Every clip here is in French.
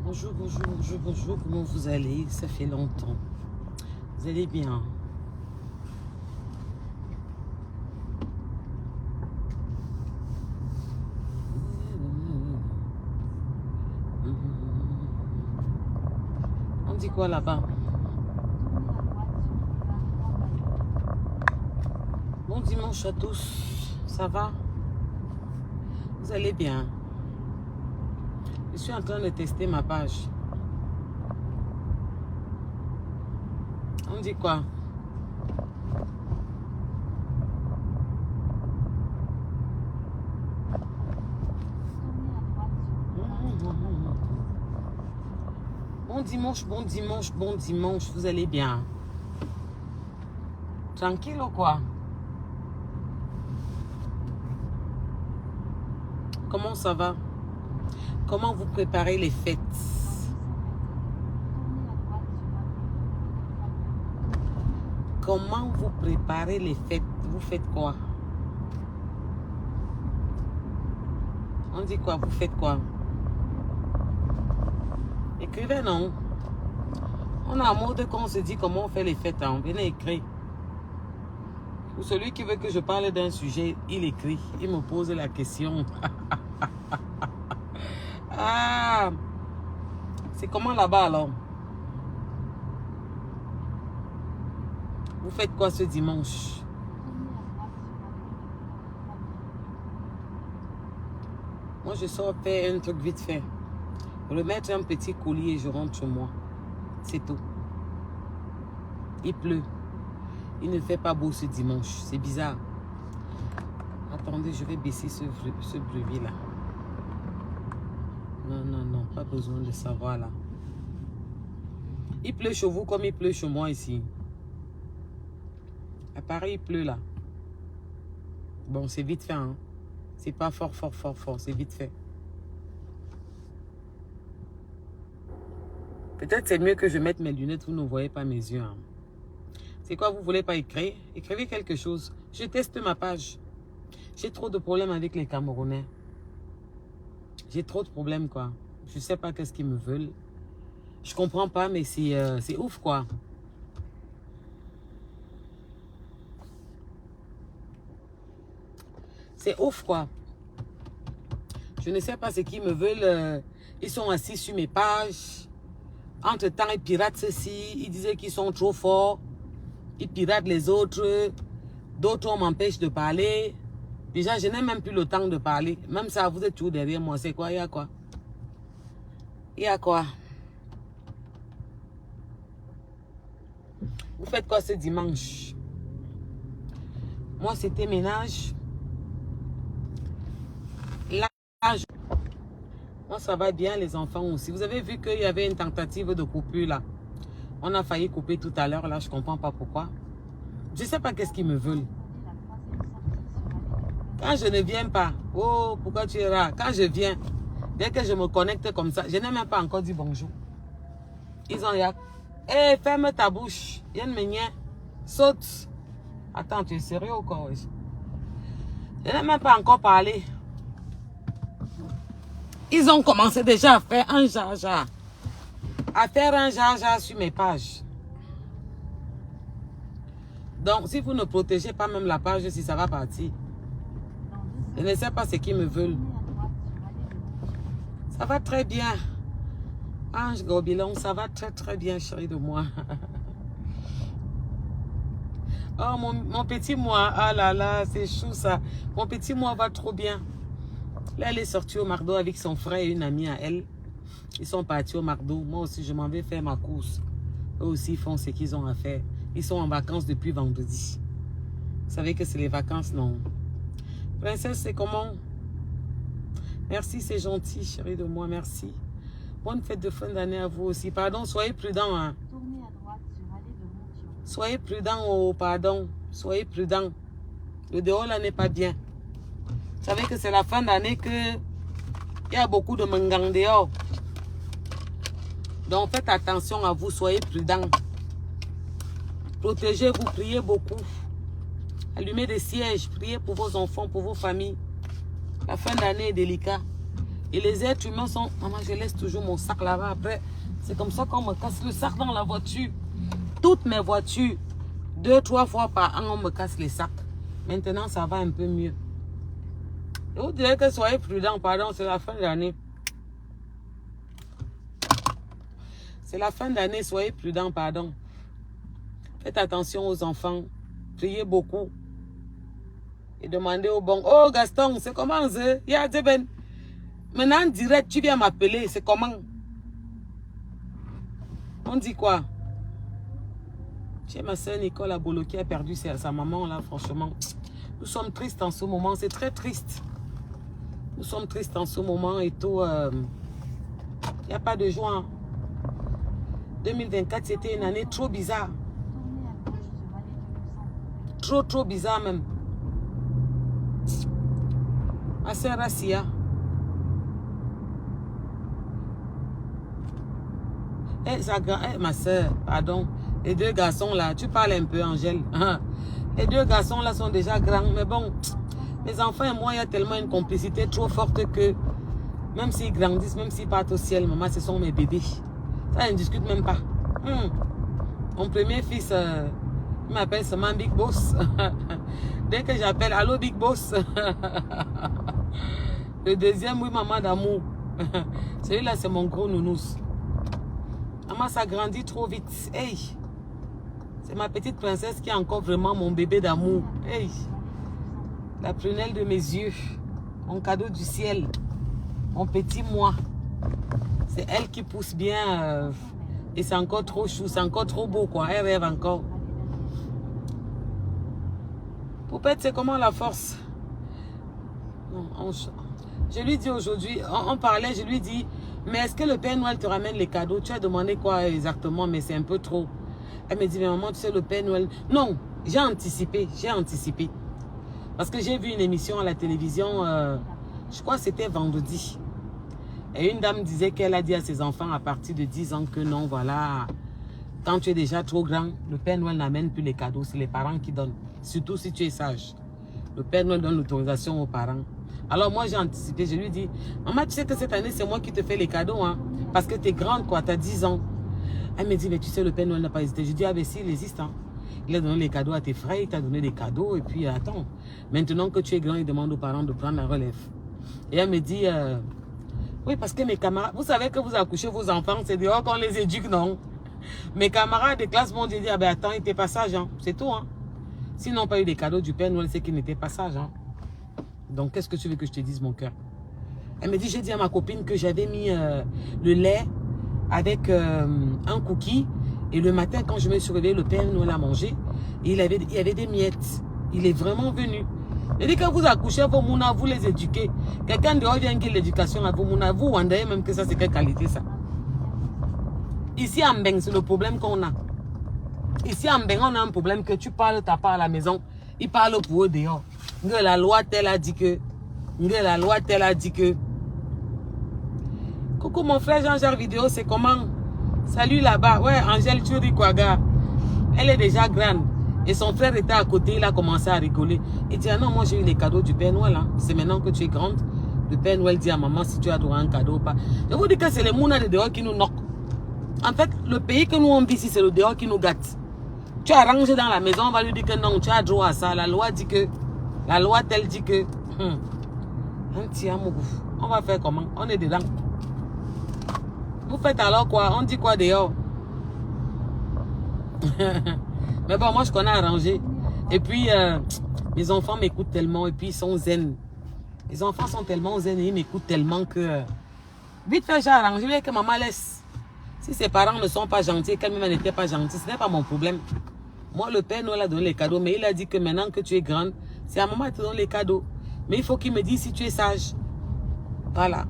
Bonjour, bonjour, bonjour, bonjour. Comment vous allez? Ça fait longtemps. Vous allez bien? On dit quoi là-bas? Bon dimanche à tous. Ça va? Vous allez bien? Je suis en train de tester ma page. On dit quoi? Bon dimanche, bon dimanche, bon dimanche. Vous allez bien? Tranquille ou quoi? Comment ça va? Comment vous préparez les fêtes? Comment vous préparez les fêtes? Vous faites quoi? On dit quoi? Vous faites quoi? Écrivez, non? On a un mode qu'on se dit comment on fait les fêtes. Hein? Venez écrire. Ou celui qui veut que je parle d'un sujet, il écrit. Il me pose la question. Ah! C'est comment là-bas alors? Vous faites quoi ce dimanche? Moi, je sors faire un truc vite fait. Remettre un petit colis et je rentre chez moi. C'est tout. Il pleut. Il ne fait pas beau ce dimanche. C'est bizarre. Attendez, je vais baisser ce bruit-là. Non, non, non. Pas besoin de savoir là. Il pleut chez vous comme il pleut chez moi ici. À Paris, il pleut là. Bon, c'est vite fait. Hein? C'est pas fort, fort, fort, fort. C'est vite fait. Peut-être c'est mieux que je mette mes lunettes. Vous ne voyez pas mes yeux. Hein? C'est quoi, vous voulez pas écrire? Écrivez quelque chose. Je teste ma page. J'ai trop de problèmes avec les Camerounais. J'ai trop de problèmes, quoi. Je sais pas qu'est-ce qu'ils me veulent. Je comprends pas, mais c'est ouf, quoi. C'est ouf, quoi. Je ne sais pas ce qu'ils me veulent. Ils sont assis sur mes pages. Entre-temps, ils piratent ceci. Ils disaient qu'ils sont trop forts. Ils piratent les autres. D'autres, on m'empêche de parler. Déjà, je n'ai même plus le temps de parler. Même ça, vous êtes toujours derrière moi. C'est quoi? Il y a quoi? Il y a quoi? Vous faites quoi ce dimanche? Moi, c'était ménage. Là, moi, ça va bien, les enfants aussi. Vous avez vu qu'il y avait une tentative de coupure là. On a failli couper tout à l'heure là. Je ne comprends pas pourquoi. Je ne sais pas qu'est-ce qu'ils me veulent. Quand je ne viens pas, oh, pourquoi tu es là? Quand je viens, dès que je me connecte comme ça, je n'ai même pas encore dit bonjour. Ils ont dit, hé, ferme ta bouche. Yann Ménien, saute. Attends, tu es sérieux ou quoi? Je n'ai même pas encore parlé. Ils ont commencé déjà à faire un jaja. À faire un jaja sur mes pages. Donc, si vous ne protégez pas même la page, si ça va partir. Je ne sais pas ce qu'ils me veulent. Ça va très bien. Ange Gobilon, ça va très très bien, chérie de moi. Oh, mon petit moi, ah là là, c'est chou ça. Mon petit moi va trop bien. Là, elle est sortie au McDo avec son frère et une amie à elle. Ils sont partis au McDo. Moi aussi, je m'en vais faire ma course. Eux aussi font ce qu'ils ont à faire. Ils sont en vacances depuis vendredi. Vous savez que c'est les vacances, non? Princesse, c'est comment? Merci, c'est gentil, chérie de moi, merci. Bonne fête de fin d'année à vous aussi. Pardon, soyez prudents. Hein. Tournez à droite sur allée de Montion. Soyez prudents, oh, pardon. Soyez prudents. Le dehors, là, n'est pas bien. Vous savez que c'est la fin d'année que il y a beaucoup de mangang dehors. Donc, faites attention à vous, soyez prudents. Protégez-vous, priez beaucoup. Allumez des sièges, priez pour vos enfants, pour vos familles. La fin d'année est délicate. Et les êtres humains sont... Maman, je laisse toujours mon sac là-bas. Après, c'est comme ça qu'on me casse le sac dans la voiture. Toutes mes voitures, 2-3 fois par an, on me casse les sacs. Maintenant, ça va un peu mieux. Et vous direz que soyez prudents, pardon, c'est la fin de l'année. C'est la fin d'année, soyez prudents, pardon. Faites attention aux enfants. Priez beaucoup. Et demandez au bon. Oh Gaston, c'est comment ça? Maintenant en direct, tu viens m'appeler. C'est comment? On dit quoi? J'ai ma soeur Nicole Abolo qui a perdu sa maman là, franchement. Nous sommes tristes en ce moment. C'est très triste. Nous sommes tristes en ce moment et tout. Il n'y a pas de joie. 2024, c'était une année trop bizarre. Trop bizarre même. Ma soeur Rassia. Ma soeur, pardon. Les deux garçons là, tu parles un peu, Angèle. Les deux garçons là sont déjà grands. Mais bon, mes enfants et moi, il y a tellement une complicité trop forte que même s'ils grandissent, même s'ils partent au ciel, maman, ce sont mes bébés. Ça, je ne discute même pas. Mon premier fils, il m'appelle seulement Big Boss. Dès que j'appelle, allô Big Boss. Le deuxième, oui, maman d'amour. Celui-là, c'est mon gros nounous. Maman, ça grandit trop vite. Hey, c'est ma petite princesse qui est encore vraiment mon bébé d'amour. Hey, la prunelle de mes yeux. Mon cadeau du ciel. Mon petit moi. C'est elle qui pousse bien. Et c'est encore trop chou. C'est encore trop beau, quoi. Elle rêve encore. Poupette, c'est comment la force? Je lui dis aujourd'hui, on parlait, je lui dis, mais est-ce que le Père Noël te ramène les cadeaux? Tu as demandé quoi exactement, mais c'est un peu trop. Elle me dit, mais maman, tu sais, le Père Noël... Non, j'ai anticipé. Parce que j'ai vu une émission à la télévision, je crois que c'était vendredi. Et une dame disait qu'elle a dit à ses enfants à partir de 10 ans que non, voilà, quand tu es déjà trop grand, le Père Noël n'amène plus les cadeaux, c'est les parents qui donnent. Surtout si tu es sage. Le Père Noël donne l'autorisation aux parents. Alors moi j'ai anticipé, je lui dis, maman, tu sais que cette année c'est moi qui te fais les cadeaux, hein, parce que tu es grande quoi, tu as 10 ans. Elle me dit, mais tu sais, le Père Noël n'a pas hésité. Je dis, ah ben si, il existe, hein. Il a donné les cadeaux à tes frères, il t'a donné des cadeaux, et puis attends, maintenant que tu es grand, il demande aux parents de prendre la relève. Et elle me dit, oui, parce que mes camarades, vous savez que vous accouchez vos enfants, c'est dehors qu'on les éduque, non? Mes camarades de classe m'ont dit, ah ben attends, il était pas sage, hein. C'est tout, hein. S'ils n'ont pas eu des cadeaux du Père Noël, c'est qu'ils n'étaient pas sages, hein. Donc, qu'est-ce que tu veux que je te dise, mon cœur? Elle me dit, j'ai dit à ma copine que j'avais mis le lait avec un cookie. Et le matin, quand je me suis réveillée, le Père Noël a mangé. Et il y avait des miettes. Il est vraiment venu. Il dit que vous accouchez vos mounas, vous les éduquez. Quelqu'un dehors vient qui l'éducation à vos mounas. Vous wondez même que ça, c'est quelle qualité, ça? Ici, en Mbeng, c'est le problème qu'on a. Ici, en Mbeng, on a un problème que tu parles ta part à la maison. Ils parlent pour eux dehors. La loi telle a dit que. La loi telle a dit que. Coucou mon frère Jean-Jacques Vidéo, c'est comment? Salut là-bas. Ouais, Angèle, tu dis quoi, gars? Elle est déjà grande. Et son frère était à côté, il a commencé à rigoler. Il dit, ah non, moi j'ai eu les cadeaux du Père Noël. Hein. C'est maintenant que tu es grande. Le Père Noël dit à maman si tu as droit à un cadeau ou pas. Je vous dis que c'est les mounas de dehors qui nous knockent. En fait, le pays que nous on vit ici, c'est le dehors qui nous gâte. Tu as rangé dans la maison, on va lui dire que non, tu as droit à ça. La loi dit que. La loi telle dit que. On va faire comment? On est dedans. Vous faites alors quoi? On dit quoi dehors? Mais bon, moi je connais arrangé. Et puis, mes enfants m'écoutent tellement et puis ils sont zen. Les enfants sont tellement zen et ils m'écoutent tellement que... vite fait, j'ai arrangé que maman laisse. Si ses parents ne sont pas gentils et qu'elle-même n'était pas gentille, ce n'est pas mon problème. Moi, le Père Noël a donné les cadeaux, mais il a dit que maintenant que tu es grande, c'est à maman qui te donne les cadeaux. Mais il faut qu'il me dise si tu es sage. Voilà.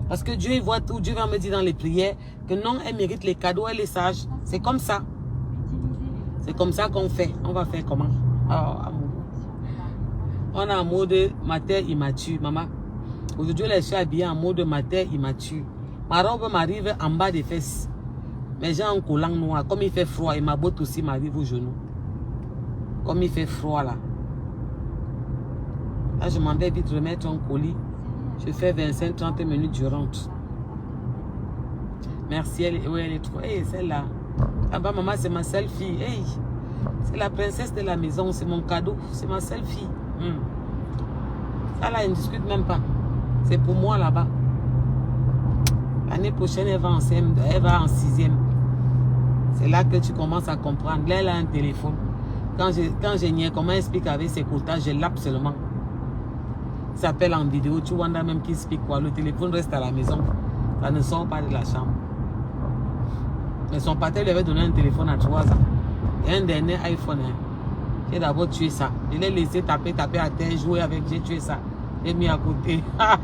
Parce que Dieu il voit tout. Dieu va me dire dans les prières que non, elle mérite les cadeaux, elle est sage. C'est comme ça. C'est comme ça qu'on fait. On va faire comment? Oh, amour. On est en mode matin immature, maman. Aujourd'hui, je suis habillée en mode matin immature. Ma robe m'arrive en bas des fesses. Mais j'ai un collant noir. Comme il fait froid, et ma botte aussi m'arrive aux genoux. Comme il fait froid là. Là, je m'en vais vite remettre un colis. Je fais 25-30 minutes, je rentre. Merci, oui, elle est trop. Hey, celle-là. Là-bas, maman, c'est ma seule fille. Hey, c'est la princesse de la maison, c'est mon cadeau, c'est ma seule fille. Ça, là, elle ne discute même pas. C'est pour moi, là-bas. L'année prochaine, elle va en 6e. C'est là que tu commences à comprendre. Là, elle a un téléphone. Quand j'ai nié, comment explique avec ses quotas, je l'appe seulement. Il s'appelle en vidéo, tu vois même qui explique quoi. Le téléphone reste à la maison. Ça ne sort pas de la chambre. Mais son père lui avait donné un téléphone à 3 ans. Et un dernier iPhone. Hein. J'ai d'abord tué ça. Je l'ai laissé taper à terre, jouer avec. J'ai tué ça. J'ai mis à côté. Là,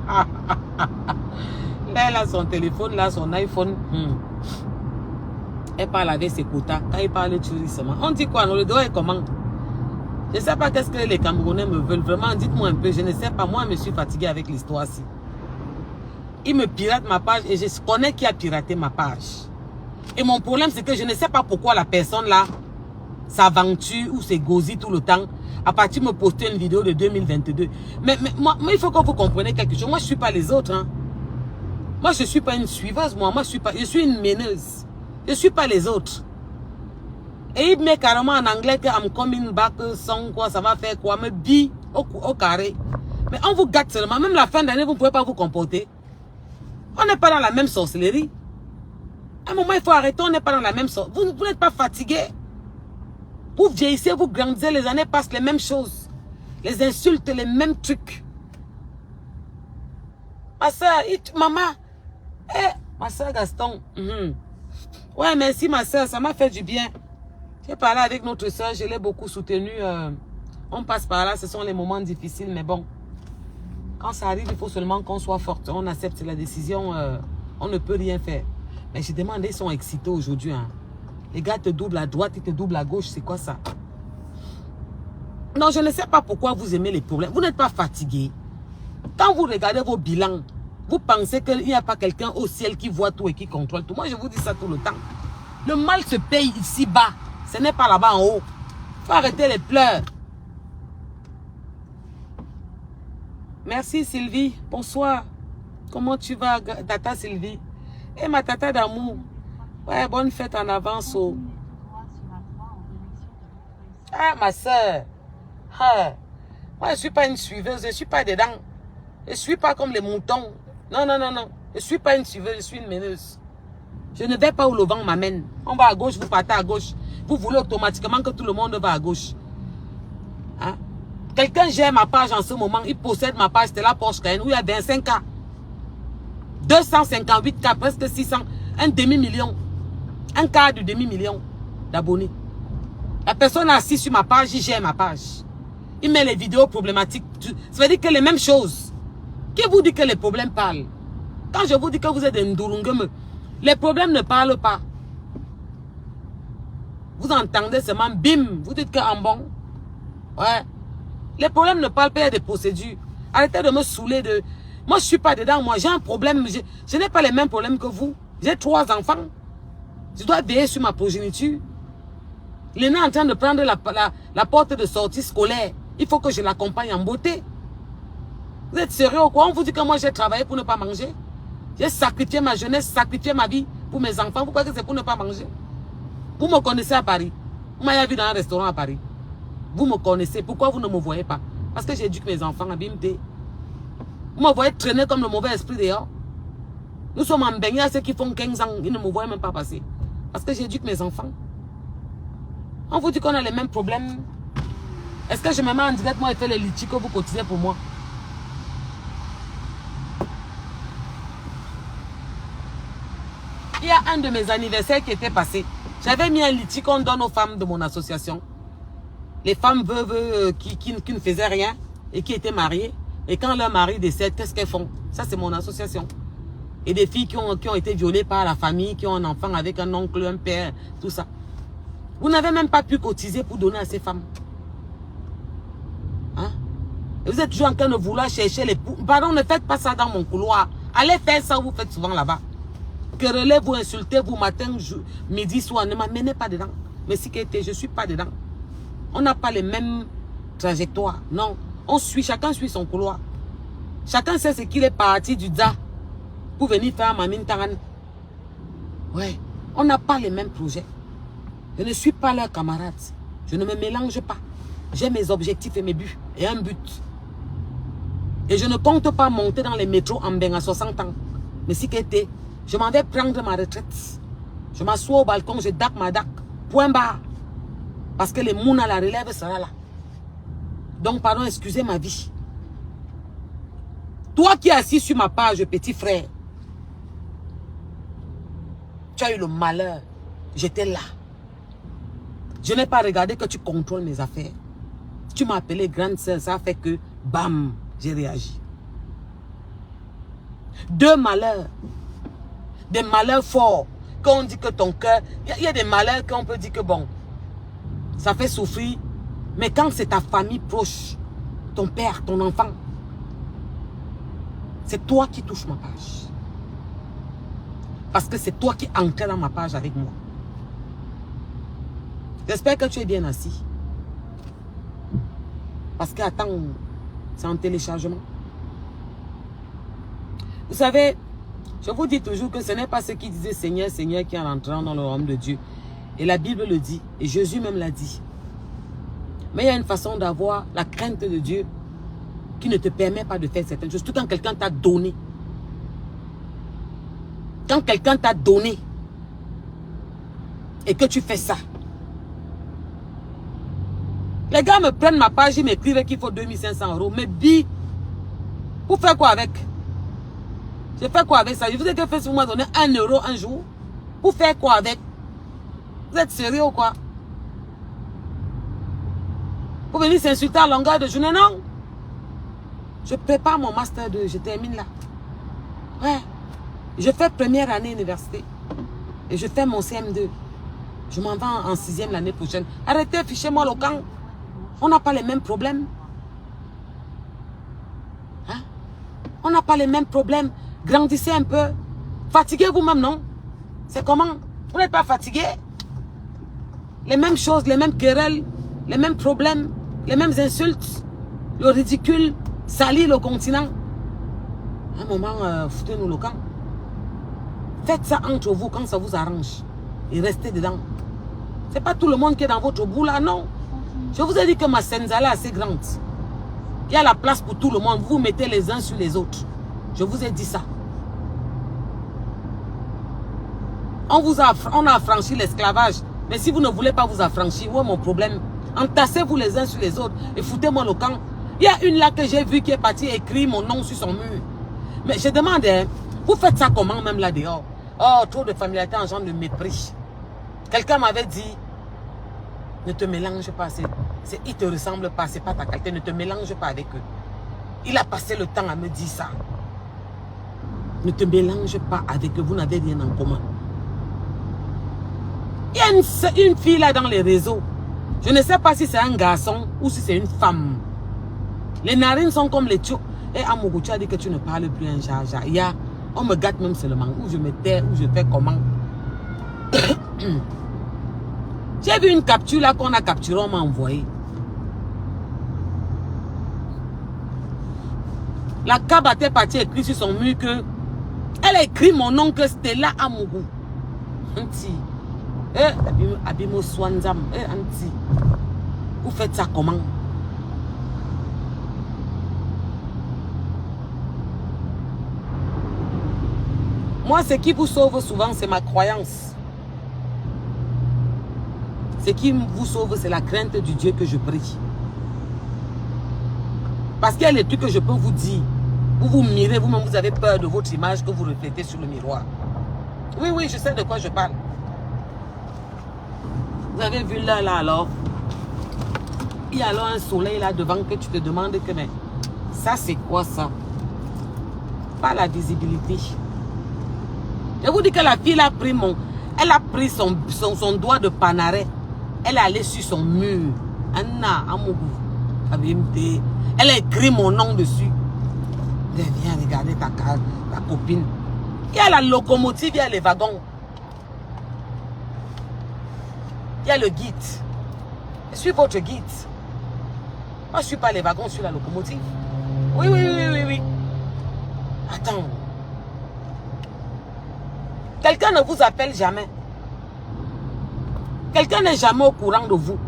elle a son téléphone, là, son iPhone. Elle parle avec ses quotas. Quand il parle, tu ris seulement. On dit quoi? Le doigt est comment? Je ne sais pas qu'est-ce que les Camerounais me veulent. Vraiment, dites-moi un peu. Je ne sais pas. Moi, je me suis fatigué avec l'histoire-ci. Il me pirate ma page et je connais qui a piraté ma page. Et mon problème, c'est que je ne sais pas pourquoi la personne là s'aventure ou s'égosie tout le temps à partir de me poster une vidéo de 2022. Mais moi, il faut que vous compreniez quelque chose. Moi, je ne suis pas les autres. Hein. Moi, je ne suis pas une suiveuse. Moi, je suis une meneuse. Je ne suis pas les autres. Et il met carrément en anglais que I'm coming back, sans quoi, ça va faire quoi, me dit au carré. Mais on vous gâte seulement. Même la fin d'année, vous ne pouvez pas vous comporter. On n'est pas dans la même sorcellerie. À un moment, il faut arrêter, on n'est pas dans la même sorte. Vous n'êtes pas fatigué. Vous vieillissez, vous grandissez, les années passent les mêmes choses. Les insultes, les mêmes trucs. Ma soeur, maman, ma soeur Gaston. Ouais, merci ma soeur, ça m'a fait du bien. J'ai parlé avec notre soeur, je l'ai beaucoup soutenue. On passe par là, ce sont les moments difficiles, mais bon. Quand ça arrive, il faut seulement qu'on soit forte. On accepte la décision, on ne peut rien faire. Mais je demande, ils sont excités aujourd'hui. Hein. Les gars te doublent à droite, ils te doublent à gauche. C'est quoi ça? Non, je ne sais pas pourquoi vous aimez les problèmes. Vous n'êtes pas fatigué. Quand vous regardez vos bilans, vous pensez qu'il n'y a pas quelqu'un au ciel qui voit tout et qui contrôle tout. Moi, je vous dis ça tout le temps. Le mal se paye ici-bas. Ce n'est pas là-bas en haut. Il faut arrêter les pleurs. Merci Sylvie. Bonsoir. Comment tu vas, Tata Sylvie? Et ma tata d'amour. Ouais, bonne fête en avance. Oh. Ah, ma soeur. Ah. Moi, je ne suis pas une suiveuse. Je ne suis pas dedans. Je ne suis pas comme les moutons. Non, non, non, non. Je ne suis pas une suiveuse. Je suis une meneuse. Je ne vais pas où le vent m'amène. On va à gauche, vous partez à gauche. Vous voulez automatiquement que tout le monde va à gauche. Hein? Quelqu'un gère ma page en ce moment. Il possède ma page. C'était la Porsche Cayenne où il y a 25K. 258K, presque 600. Un demi-million. Un quart de demi-million d'abonnés. La personne assise sur ma page, il gère ma page. Il met les vidéos problématiques. Ça veut dire que les mêmes choses. Qui vous dit que les problèmes parlent? Quand je vous dis que vous êtes des ndurungeme, les problèmes ne parlent pas. Vous entendez seulement bim, vous dites qu'en bon. Ouais. Les problèmes ne parlent pas, il y a des procédures. Arrêtez de me saouler de... Moi, je ne suis pas dedans. Moi, j'ai un problème. Je n'ai pas les mêmes problèmes que vous. J'ai 3 enfants. Je dois veiller sur ma progéniture. Il est en train de prendre la porte de sortie scolaire. Il faut que je l'accompagne en beauté. Vous êtes sérieux ou quoi? On vous dit que moi, j'ai travaillé pour ne pas manger. J'ai sacrifié ma jeunesse, sacrifié ma vie pour mes enfants. Vous croyez que c'est pour ne pas manger? Vous me connaissez à Paris. Vous m'avez vu dans un restaurant à Paris. Vous me connaissez. Pourquoi vous ne me voyez pas? Parce que j'éduque mes enfants à BMT. Vous me voyez traîner comme le mauvais esprit dehors. Nous sommes en baignade à ceux qui font 15 ans. Ils ne me voient même pas passer. Parce que j'éduque mes enfants. On vous dit qu'on a les mêmes problèmes. Est-ce que je me mets en direct, moi, et fais les litchis que vous cotisez pour moi? Il y a un de mes anniversaires qui était passé. J'avais mis un litchi qu'on donne aux femmes de mon association. Les femmes veuves qui ne faisaient rien et qui étaient mariées. Et quand leur mari décède, qu'est-ce qu'elles font? Ça, c'est mon association. Et des filles qui ont été violées par la famille, qui ont un enfant avec un oncle, un père, tout ça. Vous n'avez même pas pu cotiser pour donner à ces femmes. Hein? Et vous êtes toujours en train de vouloir chercher les... Pardon, ne faites pas ça dans mon couloir. Allez faire ça, vous faites souvent là-bas. Querellez, vous insultez, vous matin, midi, soir. Ne m'amenez pas dedans. Mais si je ne suis pas dedans. On n'a pas les mêmes trajectoires. Non. Chacun suit son couloir. Chacun sait ce qu'il est parti du DA pour venir faire Mamine Taran. Ouais, on n'a pas les mêmes projets. Je ne suis pas leur camarade. Je ne me mélange pas. J'ai mes objectifs et mes buts. Et un but. Et je ne compte pas monter dans les métros en bain à 60 ans. Mais si qu'était, je m'en vais prendre ma retraite. Je m'assois au balcon, je dac ma dac. Point barre. Parce que les mouns à la relève sera là. Donc, pardon, excusez ma vie. Toi qui es assis sur ma page, petit frère, tu as eu le malheur. J'étais là. Je n'ai pas regardé que tu contrôles mes affaires. Tu m'as appelé grande sœur, ça a fait que, bam, j'ai réagi. 2 malheurs. Des malheurs forts. Quand on dit que ton cœur... Il y a des malheurs qu'on peut dire que bon, ça fait souffrir. Mais quand c'est ta famille proche, ton père, ton enfant, c'est toi qui touches ma page. Parce que c'est toi qui entres dans ma page avec moi. J'espère que tu es bien assis. Parce que, attends, c'est en téléchargement. Vous savez, je vous dis toujours que ce n'est pas ce qui disait Seigneur, Seigneur qui est entrant dans le royaume de Dieu. Et la Bible le dit. Et Jésus même l'a dit. Mais il y a une façon d'avoir la crainte de Dieu qui ne te permet pas de faire certaines choses. Tout quand quelqu'un t'a donné. Quand quelqu'un t'a donné et que tu fais ça. Les gars me prennent ma page, ils m'écrivent qu'il faut 2500 €. Mais bi, pour faire quoi avec? Je fais quoi avec ça? Je vous ai que Facebook m'a donné 1 € un jour. Pour faire quoi avec? Vous êtes sérieux ou quoi? Pour venir s'insulter à longueur de journée, non? Je prépare mon master 2, je termine là. Ouais. Je fais première année université. Et je fais mon CM2. Je m'en vais en 6e l'année prochaine. Arrêtez, fichez-moi le camp. On n'a pas les mêmes problèmes. Hein? On n'a pas les mêmes problèmes. Grandissez un peu. Fatiguez vous-même, non? C'est comment? Vous n'êtes pas fatigué? Les mêmes choses, les mêmes querelles, les mêmes problèmes, les mêmes insultes, le ridicule, salir le continent. À un moment, foutez-nous le camp. Faites ça entre vous quand ça vous arrange. Et restez dedans. C'est pas tout le monde qui est dans votre bout là, non. Je vous ai dit que ma senzala est assez grande. Il y a la place pour tout le monde. Vous mettez les uns sur les autres. Je vous ai dit ça. On a affranchi l'esclavage. Mais si vous ne voulez pas vous affranchir, où est mon problème? Entassez-vous les uns sur les autres et foutez-moi le camp. Il y a une là que j'ai vue qui est partie écrire mon nom sur son mur. Mais je demande, hein, vous faites ça comment même là dehors? Oh, trop de familiarité engendre de mépris. Quelqu'un m'avait dit, ne te mélange pas, ils te ressemblent pas, c'est pas ta qualité, ne te mélange pas avec eux. Il a passé le temps à me dire ça. Ne te mélange pas avec eux, vous n'avez rien en commun. Il y a une fille là dans les réseaux. Je ne sais pas si c'est un garçon ou si c'est une femme. Les narines sont comme les tchouks. Et Amougou, tu as dit que tu ne parles plus un jaja. On me gâte même seulement. Ou je me tais, ou je fais comment. J'ai vu une capture là qu'on a capturée, on m'a envoyé. La cabane était partie écrire sur son mur que elle a écrit mon nom que Stella Amougou. Anti. Abimo Swanzam. Anti. Vous faites ça comment? Moi, ce qui vous sauve souvent, c'est ma croyance. Ce qui vous sauve, c'est la crainte du Dieu que je prie. Parce qu'il y a les trucs que je peux vous dire. Vous vous mirez, vous-même, vous avez peur de votre image que vous reflétez sur le miroir. Oui, oui, je sais de quoi je parle. Vous avez vu là, alors. Il y a alors un soleil là devant que tu te demandes que, mais ça, c'est quoi ça? Pas la visibilité. Je vous dis que la fille a pris elle a pris son doigt de panaret. Elle est allée sur son mur. Anna Amougou. Elle a écrit mon nom dessus. Viens regarder ta copine. Il y a la locomotive, il y a les wagons. Il y a le guide. Je suis votre guide. Moi, je ne suis pas les wagons, je suis la locomotive. Oui, oui, oui, oui, oui. Attends. Quelqu'un ne vous appelle jamais. Quelqu'un n'est jamais au courant de vous.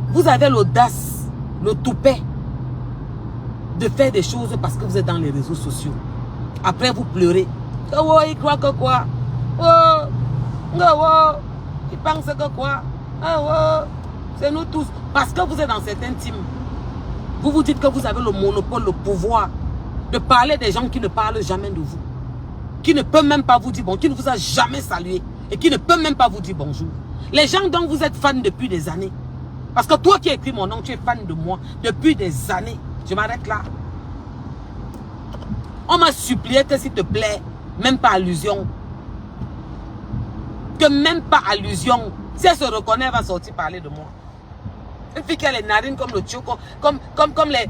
Vous avez l'audace, le toupet de faire des choses parce que vous êtes dans les réseaux sociaux. Après, vous pleurez. Oh, il croit que quoi? Oh, oh, il pense que quoi? Oh, c'est nous tous. Parce que vous êtes dans certains teams. Vous vous dites que vous avez le monopole, le pouvoir de parler des gens qui ne parlent jamais de vous. Qui ne peuvent même pas vous dire bonjour, qui ne vous a jamais salué et qui ne peuvent même pas vous dire bonjour. Les gens dont vous êtes fan depuis des années. Parce que toi qui as écrit mon nom, tu es fan de moi depuis des années. Je m'arrête là. On m'a supplié que s'il te plaît, même pas allusion. Que même pas allusion. Si elle se reconnaît, elle va sortir parler de moi. Une fille qui a les narines comme le choco, comme les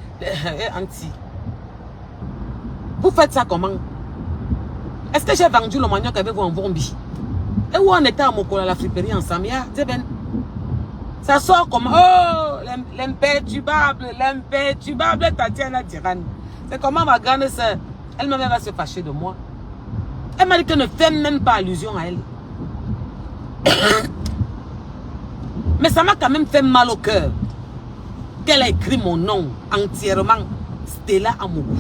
anti. Vous faites ça comment? Est-ce que j'ai vendu le manioc avec vous en Vombi? Et où on était à Mokola, la friperie ensemble? Ça sort comme, oh, l'imperturbable Tatiana Tirane. C'est comment ma grande soeur, elle-même va se fâcher de moi. Elle m'a dit qu'elle ne fait même pas allusion à elle. Mais ça m'a quand même fait mal au cœur qu'elle a écrit mon nom entièrement, Stella Amougou.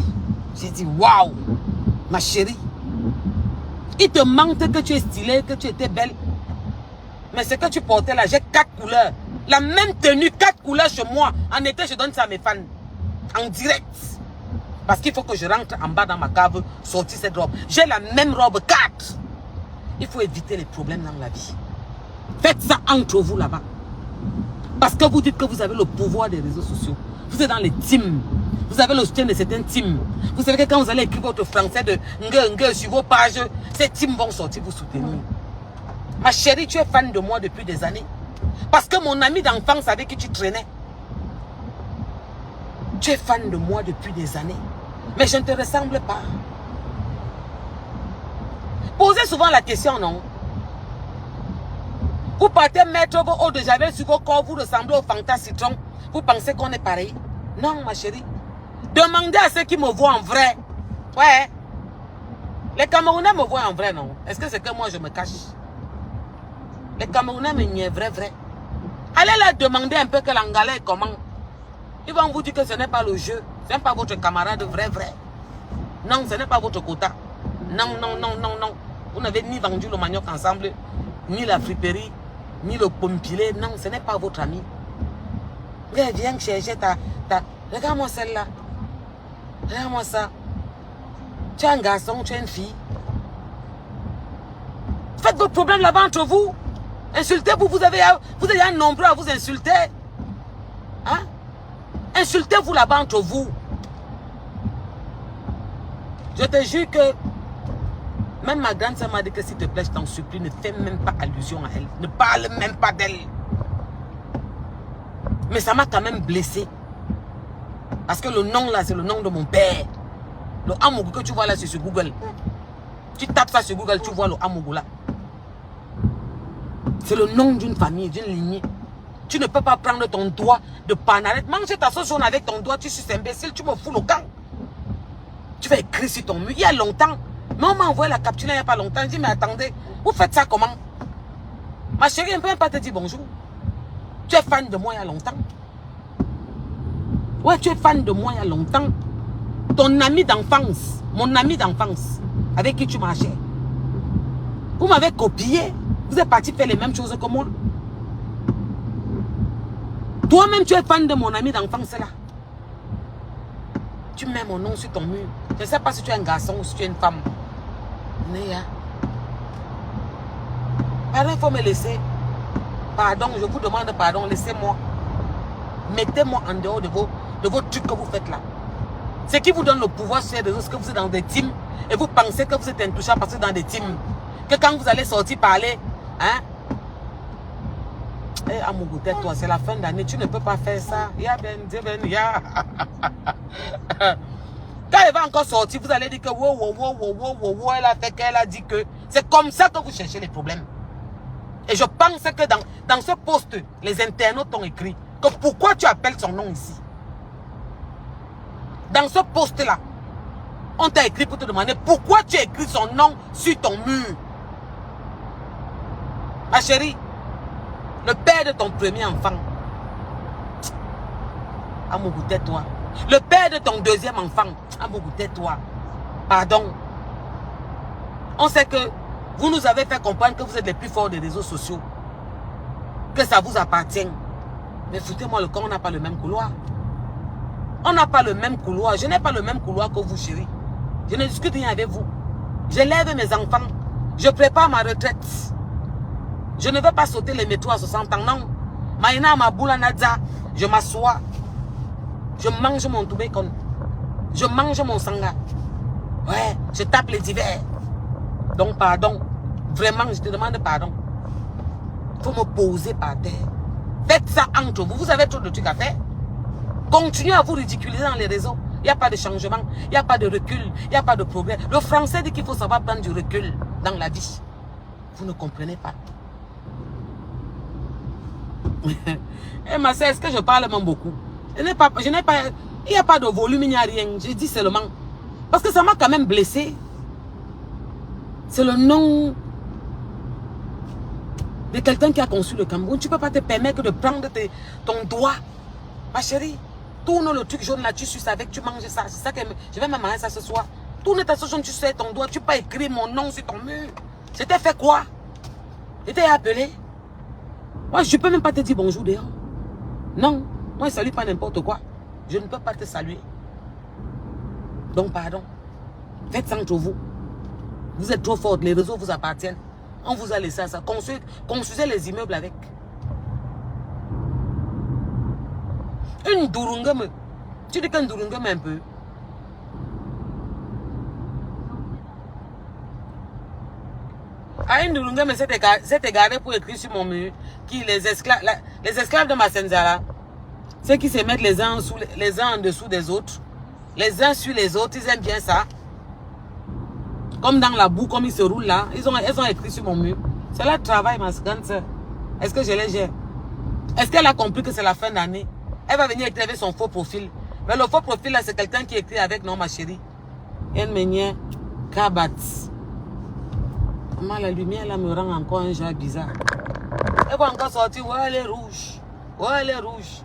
J'ai dit, waouh, ma chérie, il te manque que tu es stylée, que tu étais belle. Mais ce que tu portais là, j'ai 4 couleurs. La même tenue, 4 couleurs chez moi. En été, je donne ça à mes fans. En direct. Parce qu'il faut que je rentre en bas dans ma cave, sortir cette robe. J'ai la même robe, 4. Il faut éviter les problèmes dans la vie. Faites ça entre vous là-bas. Parce que vous dites que vous avez le pouvoir des réseaux sociaux. Vous êtes dans les teams. Vous avez le soutien de certains teams. Vous savez que quand vous allez écrire votre français de ngue sur vos pages, ces teams vont sortir vous soutenir. Ma chérie, tu es fan de moi depuis des années. Parce que mon ami d'enfance avec qui tu traînais. Tu es fan de moi depuis des années. Mais je ne te ressemble pas. Posez souvent la question, non? Vous partez mettre vos eaux de javel sur vos corps, vous ressemblez au Fanta Citron. Vous pensez qu'on est pareil? Non, ma chérie. Demandez à ceux qui me voient en vrai. Ouais. Les Camerounais me voient en vrai, non? Est-ce que c'est que moi je me cache? Les Camerounais me niaient vrai. Allez leur demander un peu que l'anglais est comment. Ils vont vous dire que ce n'est pas le jeu. Ce n'est pas votre camarade vrai. Non, ce n'est pas votre quota. Non. Vous n'avez ni vendu le manioc ensemble, ni la friperie, ni le pompilé. Non, ce n'est pas votre ami. Viens chercher ta... Regarde-moi celle-là. Regarde-moi ça. Tu es un garçon, tu es une fille. Faites vos problèmes là-bas entre vous. Insultez-vous, vous avez un nombreux à vous insulter. Hein? Insultez-vous là-bas entre vous. Je te jure que même ma grande soeur m'a dit que s'il te plaît, je t'en supplie, ne fais même pas allusion à elle. Ne parle même pas d'elle. Mais ça m'a quand même blessé. Parce que le nom là, c'est le nom de mon père. Le Amougou que tu vois là, c'est sur Google. Tu tapes ça sur Google, tu vois le Amougou là. C'est le nom d'une famille, d'une lignée. Tu ne peux pas prendre ton doigt de panarette. Mange ta sauce jaune avec ton doigt, tu suis imbécile, tu me fous le camp. Tu vas écrire sur ton mur. Il y a longtemps. Mais on m'a envoyé la capture il n'y a pas longtemps. Je dis, mais attendez, vous faites ça comment? Ma chérie, on ne peut même pas te dire bonjour. Tu es fan de moi il y a longtemps. Ouais, tu es fan de moi il y a longtemps. Ton ami d'enfance, mon ami d'enfance, avec qui tu marchais. Vous m'avez copié. Vous êtes parti faire les mêmes choses que moi. Toi-même, tu es fan de mon ami d'enfance là. Tu mets mon nom sur ton mur. Je ne sais pas si tu es un garçon ou si tu es une femme. Néa. Pardon, il faut me laisser. Pardon, je vous demande pardon, laissez-moi. Mettez-moi en dehors de vos trucs que vous faites là. Ce qui vous donne le pouvoir sur les réseaux, c'est que vous êtes dans des teams et vous pensez que vous êtes intouchable parce que vous êtes dans des teams. Que quand vous allez sortir parler, hein? Eh, Amougou, tais-toi, c'est la fin d'année, tu ne peux pas faire ça. Ya ben, ya. Quand elle va encore sortir, vous allez dire que wow, elle a fait qu'elle a dit que. C'est comme ça que vous cherchez les problèmes. Et je pense que dans ce post, les internautes ont écrit que pourquoi tu appelles son nom ici. Dans ce post-là, On t'a écrit pour te demander pourquoi tu as écrit son nom sur ton mur. Ma chérie, le père de ton premier enfant. Amougou, tais-toi. Le père de ton deuxième enfant. Amougou, tais-toi. Pardon. On sait que vous nous avez fait comprendre que vous êtes les plus forts des réseaux sociaux. Que ça vous appartient. Mais foutez-moi le camp, on n'a pas le même couloir. On n'a pas le même couloir. Je n'ai pas le même couloir que vous, chérie. Je ne discute rien avec vous. J'élève mes enfants. Je prépare ma retraite. Je ne veux pas sauter les métros à 60 ans, non. Maïna Maboula Nadza, je m'assois. Je mange mon toubécon. Je mange mon sanga. Ouais, je tape les divers. Donc, pardon. Vraiment, je te demande pardon. Il faut me poser par terre. Faites ça entre vous. Vous avez trop de trucs à faire. Continuez à vous ridiculiser dans les réseaux. Il n'y a pas de changement. Il n'y a pas de recul. Il n'y a pas de progrès. Le français dit qu'il faut savoir prendre du recul dans la vie. Vous ne comprenez pas. Eh ma soeur, est-ce que je parle même beaucoup? Il n'y a pas de volume, il n'y a rien. Je dis seulement. Parce que ça m'a quand même blessé. C'est le nom de quelqu'un qui a conçu le Cameroun. Tu ne peux pas te permettre de prendre ton doigt. Ma chérie, tourne le truc jaune là, tu suces avec, tu manges ça. C'est ça que je vais me manger ça ce soir. Tourne ta sauce jaune, tu sais ton doigt. Tu peux pas écrire mon nom sur ton mur. Je t'ai fait quoi? Je t'ai appelé. Moi, je ne peux même pas te dire bonjour dehors. Non, moi, je ne salue pas n'importe quoi. Je ne peux pas te saluer. Donc, pardon. Faites ça entre vous. Vous êtes trop forte, les réseaux vous appartiennent. On vous a laissé ça. Construisez les immeubles avec. Une Durungame. Tu dis qu'un Durungame un peu. À une Durungame, c'est égaré pour écrire sur mon mur. Qui les esclaves de Massenzara. Ceux qui se mettent les uns en dessous des autres. Les uns sur les autres, ils aiment bien ça. Comme dans la boue, comme ils se roulent là. Elles ont écrit sur mon mur. C'est là le travail, ma grande soeur. Est-ce que je les gère? Est-ce qu'elle a compris que c'est la fin d'année? Elle va venir écrire avec son faux profil. Mais le faux profil là, c'est quelqu'un qui écrit avec non, ma chérie. Elle me nie Kabat. Comment la lumière là me rend encore un genre bizarre. Elle va encore sortir. Ouais, elle est rouge. Ouais, elle est rouge.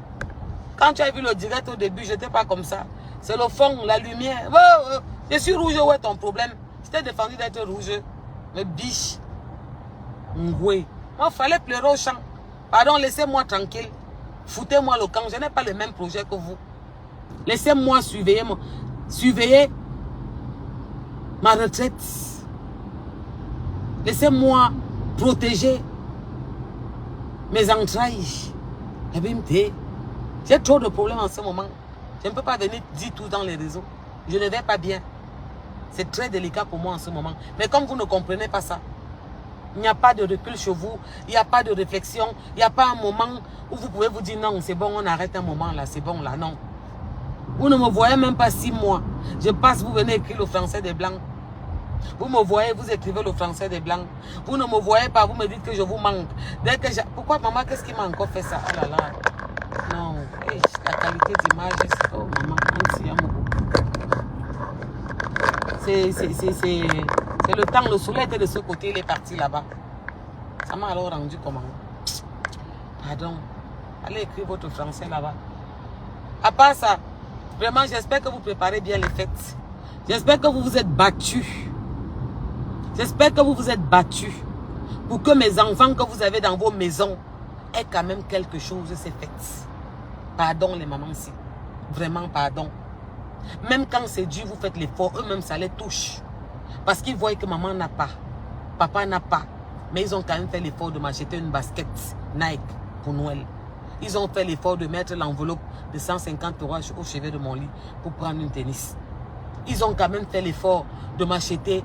Quand tu as vu le direct au début, je n'étais pas comme ça. C'est le fond, la lumière. Oh, je suis rouge, où est ton problème? Je t'ai défendu d'être rouge. Mais biche. Ngoué. Moi, il fallait pleurer au champ. Pardon, laissez-moi tranquille. Foutez-moi le camp. Je n'ai pas le même projet que vous. Laissez-moi surveiller ma retraite. Laissez-moi protéger mes entrailles. J'ai trop de problèmes en ce moment. Je ne peux pas venir dire tout dans les réseaux. Je ne vais pas bien. C'est très délicat pour moi en ce moment. Mais comme vous ne comprenez pas ça, il n'y a pas de recul chez vous, il n'y a pas de réflexion, il n'y a pas un moment où vous pouvez vous dire non, c'est bon, on arrête un moment là, c'est bon là, non. Vous ne me voyez même pas 6 mois. Je passe, vous venez écrire le français des Blancs. Vous me voyez, vous écrivez le français des Blancs. Vous ne me voyez pas, vous me dites que je vous manque. Dès que pourquoi maman, qu'est-ce qui m'a encore fait ça? Oh là là. Non, la qualité d'image, oh maman, c'est le temps, le soleil était de ce côté, il est parti là-bas. Ça m'a alors rendu comment? Pardon. Allez écrire votre français là-bas. À part ça, vraiment, j'espère que vous préparez bien les fêtes. J'espère que vous vous êtes battus. J'espère que vous vous êtes battus pour que mes enfants que vous avez dans vos maisons aient quand même quelque chose de ces fêtes. Pardon les mamans si. Vraiment pardon. Même quand c'est dur, vous faites l'effort. Eux-mêmes, ça les touche. Parce qu'ils voient que maman n'a pas. Papa n'a pas. Mais ils ont quand même fait l'effort de m'acheter une basket Nike pour Noël. Ils ont fait l'effort de mettre l'enveloppe de 150 € au chevet de mon lit pour prendre une tennis. Ils ont quand même fait l'effort de m'acheter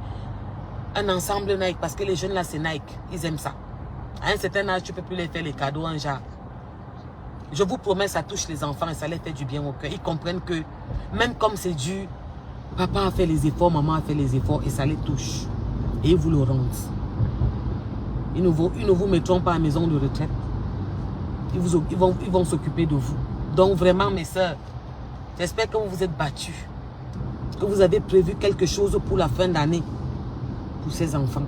un ensemble Nike. Parce que les jeunes là, c'est Nike. Ils aiment ça. À un certain âge, tu ne peux plus les faire les cadeaux en genre. Je vous promets, ça touche les enfants et ça les fait du bien au cœur. Ils comprennent que même comme c'est dur, papa a fait les efforts, maman a fait les efforts et ça les touche. Et ils vous le rendent. Ils ne vous mettront pas à la maison de retraite. Ils vont s'occuper de vous. Donc vraiment, mes soeurs, j'espère que vous vous êtes battus. que vous avez prévu quelque chose pour la fin d'année, pour ces enfants.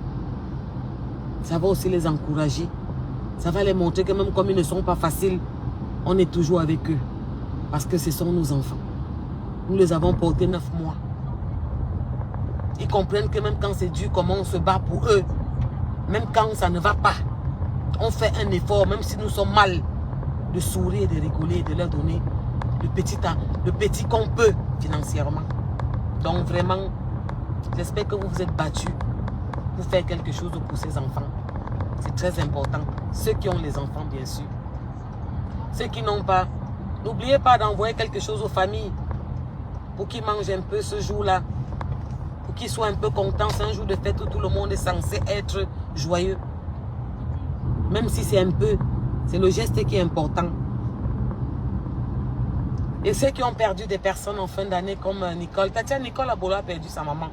Ça va aussi les encourager. Ça va les montrer que même comme ils ne sont pas faciles, on est toujours avec eux. Parce que ce sont nos enfants. Nous les avons portés 9 mois. Ils comprennent que même quand c'est dur, comment on se bat pour eux. Même quand ça ne va pas. On fait un effort, même si nous sommes mal, de sourire, de rigoler, de leur donner le petit qu'on peut financièrement. Donc vraiment, j'espère que vous vous êtes battus pour faire quelque chose pour ces enfants. C'est très important. Ceux qui ont les enfants, bien sûr. Ceux qui n'ont pas, n'oubliez pas d'envoyer quelque chose aux familles pour qu'ils mangent un peu ce jour-là. Pour qu'ils soient un peu contents. C'est un jour de fête où tout le monde est censé être joyeux. Même si c'est un peu, c'est le geste qui est important. Et ceux qui ont perdu des personnes en fin d'année comme Nicole. Nicole Abolo a perdu sa maman.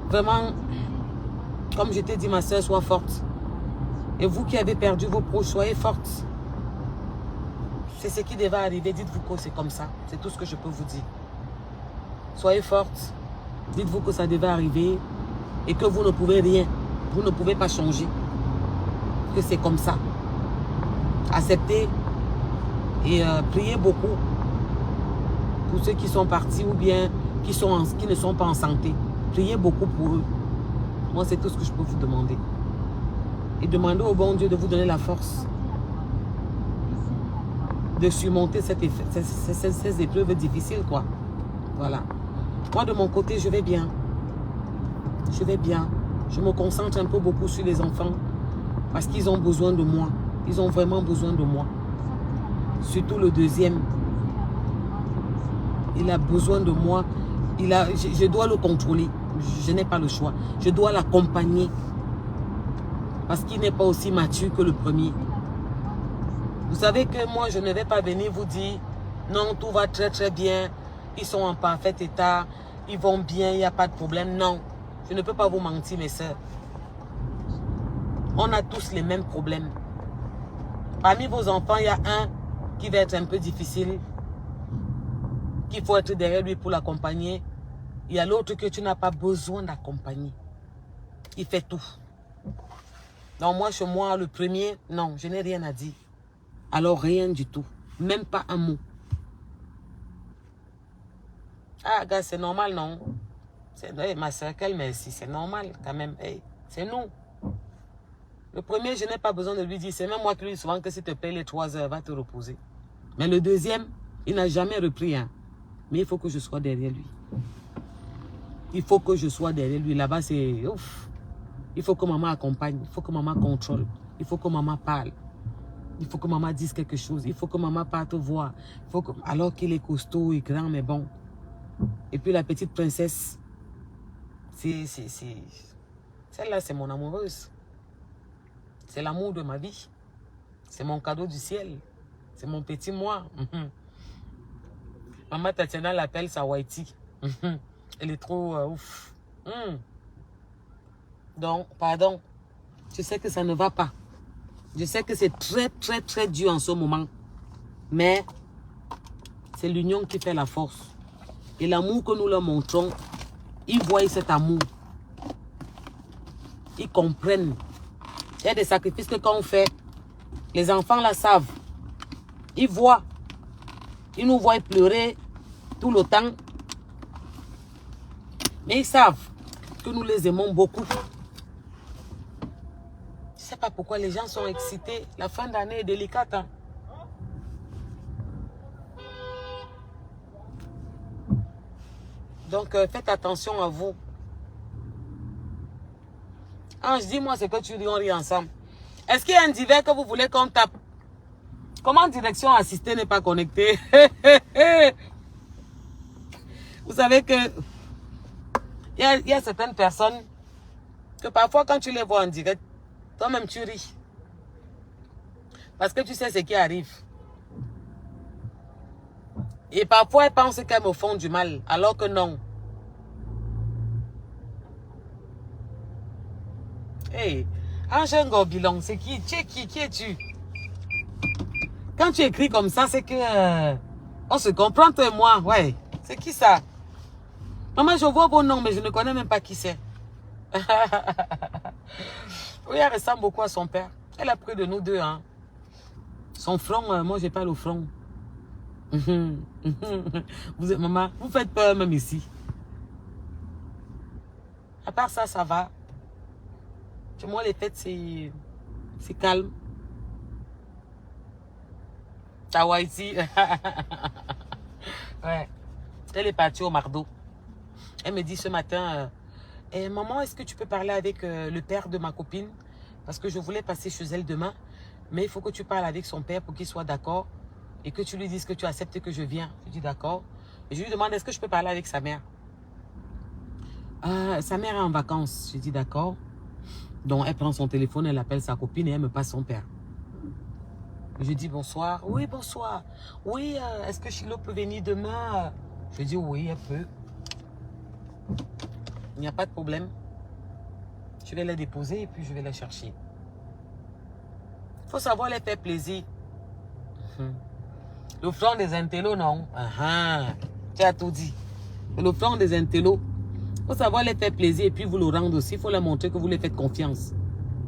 Vraiment, comme je t'ai dit, ma soeur, sois forte. Et vous qui avez perdu vos proches, soyez fortes. C'est ce qui devait arriver. Dites-vous que c'est comme ça. C'est tout ce que je peux vous dire. Soyez fortes. Dites-vous que ça devait arriver et que vous ne pouvez rien. Vous ne pouvez pas changer. Que c'est comme ça. Acceptez et priez beaucoup pour ceux qui sont partis ou bien qui ne sont pas en santé. Priez beaucoup pour eux. Moi, c'est tout ce que je peux vous demander. Et demandez au bon Dieu de vous donner la force de surmonter ces épreuves difficiles, quoi. Voilà. Moi, de mon côté, je vais bien. Je vais bien. Je me concentre un peu beaucoup sur les enfants parce qu'ils ont besoin de moi. Ils ont vraiment besoin de moi. Surtout le deuxième. Il a besoin de moi. Je dois le contrôler. Je n'ai pas le choix. Je dois l'accompagner. Parce qu'il n'est pas aussi mature que le premier. Vous savez que moi, je ne vais pas venir vous dire non, tout va très très bien. Ils sont en parfait état. Ils vont bien, il n'y a pas de problème. Non, je ne peux pas vous mentir, mes soeurs. On a tous les mêmes problèmes. Parmi vos enfants, il y a un qui va être un peu difficile. Qu'il faut être derrière lui pour l'accompagner. Il y a l'autre que tu n'as pas besoin d'accompagner. Il fait tout. Donc moi, chez moi, le premier, non, je n'ai rien à dire. Alors rien du tout. Même pas un mot. Ah, gars, c'est normal, non? Hey, ma soeur, quelle merci. C'est normal quand même. Hey, c'est nous. Le premier, je n'ai pas besoin de lui dire. C'est même moi qui lui dis souvent que si te paye les 3 heures, va te reposer. Mais le deuxième, il n'a jamais repris. Hein. Mais il faut que je sois derrière lui. Il faut que je sois derrière lui. Là-bas, c'est ouf. Il faut que maman accompagne. Il faut que maman contrôle. Il faut que maman parle. Il faut que maman dise quelque chose. Il faut que maman parte voir. Alors qu'il est costaud et grand, mais bon. Et puis la petite princesse, celle-là, c'est mon amoureuse. C'est l'amour de ma vie. C'est mon cadeau du ciel. C'est mon petit moi. Maman Tatiana l'appelle Sawaiti. Elle est trop ouf. Donc, pardon. Je sais que ça ne va pas. Je sais que c'est très, très, très dur en ce moment. Mais c'est l'union qui fait la force. Et l'amour que nous leur montrons, ils voient cet amour. Ils comprennent. Il y a des sacrifices que quand on fait, les enfants la savent. Ils voient. Ils nous voient pleurer tout le temps. Mais ils savent que nous les aimons beaucoup. Je ne sais pas pourquoi les gens sont excités. La fin d'année est délicate. Hein? Donc, faites attention à vous. Ange, dis-moi ce que tu dis, on rit ensemble. Est-ce qu'il y a un divers que vous voulez qu'on tape? Comment direction assistée n'est pas connectée? Vous savez que il y a certaines personnes que parfois quand tu les vois en direct, toi-même tu ris. Parce que tu sais ce qui arrive. Et parfois elles pensent qu'elles me font du mal, alors que non. Hey, Ange Ngobilong, c'est qui? Tu es qui? Qui es-tu? Quand tu écris comme ça, c'est que on se comprend, toi et moi. Ouais. C'est qui ça? Maman, je vois vos noms, mais je ne connais même pas qui c'est. Oui, elle ressemble beaucoup à son père. Elle a pris de nous deux. Hein. Son front, moi, j'ai pas le front. Maman, vous faites peur même ici. À part ça, ça va. Chez moi, les fêtes, c'est calme. Hawaïti. Ouais. Elle est partie au Mardo. Elle me dit ce matin, maman, est-ce que tu peux parler avec le père de ma copine? Parce que je voulais passer chez elle demain. Mais il faut que tu parles avec son père pour qu'il soit d'accord. Et que tu lui dises que tu acceptes que je viens. Je dis d'accord. Et je lui demande, est-ce que je peux parler avec sa mère? Sa mère est en vacances. Je dis d'accord. Donc elle prend son téléphone, elle appelle sa copine et elle me passe son père. Je dis bonsoir. Oui, bonsoir. Oui, est-ce que Chilo peut venir demain? Je dis oui, elle peut. Il n'y a pas de problème. Je vais la déposer et puis je vais la chercher. Il faut savoir les faire plaisir. Le front des intellos, non. Tu as tout dit. Le front des intellos. Il faut savoir les faire plaisir et puis vous le rendre aussi. Il faut leur montrer que vous les faites confiance.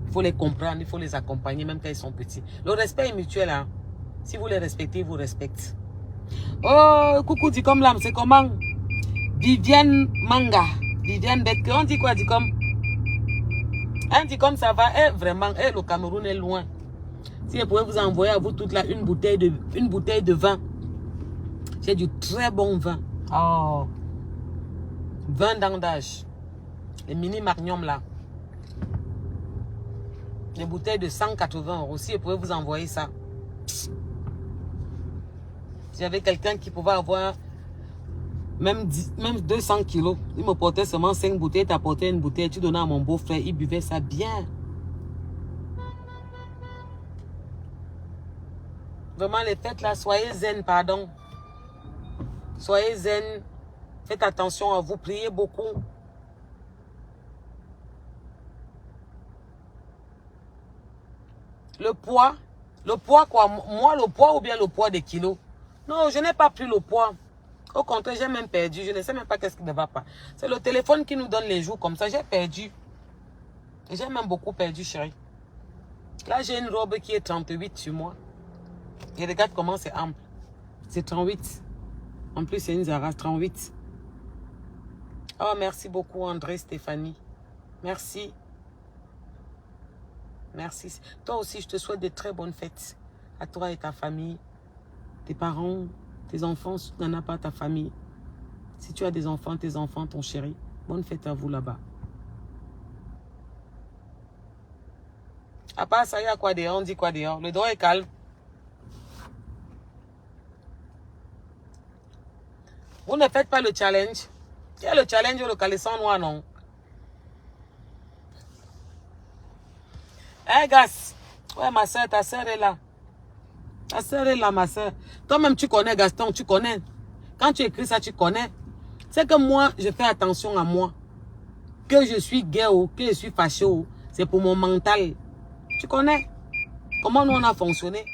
Il faut les comprendre, il faut les accompagner même quand ils sont petits. Le respect est mutuel. Hein. Si vous les respectez, ils vous respectent. Oh, coucou, dit comme l'âme, c'est comment? Viviane Manga. Viviane Betke. On dit quoi, dit comme? On dit comme ça va. Vraiment, le Cameroun est loin. Si je pouvais vous envoyer à vous toute là une bouteille de vin. J'ai du très bon vin. Oh. 20 ans d'âge. Les mini magnum là. Les bouteilles de 180 €. Si je pouvais vous envoyer ça. Si j'avais quelqu'un qui pouvait avoir même 200 kilos. Il me portait seulement 5 bouteilles. T'apportais une bouteille. Tu donnais à mon beau-frère. Il buvait ça bien. Vraiment, les fêtes là, soyez zen, pardon. Soyez zen. Faites attention à vous. Priez beaucoup. Le poids quoi? Moi, le poids ou bien le poids des kilos? Non, je n'ai pas pris le poids. Au contraire, j'ai même perdu. Je ne sais même pas qu'est-ce qui ne va pas. C'est le téléphone qui nous donne les jours comme ça. J'ai perdu. J'ai même beaucoup perdu, chérie. Là, j'ai une robe qui est 38 sur moi. Et regarde comment c'est ample. C'est 38. En plus, c'est une Zara 38. Oh, merci beaucoup, André, Stéphanie. Merci. Merci. Toi aussi, je te souhaite de très bonnes fêtes. À toi et ta famille. Tes parents, tes enfants, si tu n'en as pas, ta famille. Si tu as des enfants, tes enfants, ton chéri. Bonne fête à vous là-bas. À part ça, il y a quoi dehors? On dit quoi dehors? Le droit est calme. Vous ne faites pas le challenge. Il y a le challenge le caleçon noir, non? Hey, Gas. Ouais, ma soeur, ta soeur est là. Ta soeur est là, ma soeur. Toi-même, tu connais Gaston, tu connais. Quand tu écris ça, tu connais. C'est que moi, je fais attention à moi. Que je suis gay ou que je suis fâché, c'est pour mon mental. Tu connais comment nous on a fonctionné?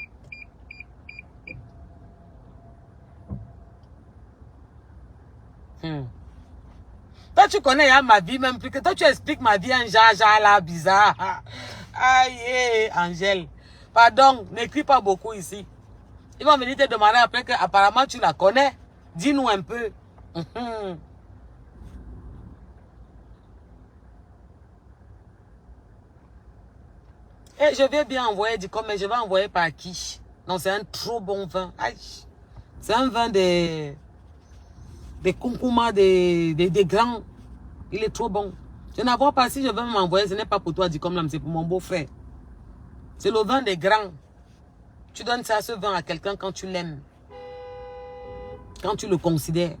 Toi, tu connais hein, ma vie même plus que toi, tu expliques ma vie en jaja là, bizarre. Aïe, Angèle. Pardon, n'écris pas beaucoup ici. Ils vont venir te demander après que apparemment tu la connais. Dis-nous un peu. Et je vais bien envoyer du com, mais je vais envoyer par qui? Non, c'est un trop bon vin. C'est un vin des Kunkuma, des grands. Il est trop bon. Je n'en vois pas. Si je veux m'envoyer, ce n'est pas pour toi, dit comme là, c'est pour mon beau-frère. C'est le vin des grands. Tu donnes ça, ce vin à quelqu'un quand tu l'aimes. Quand tu le considères.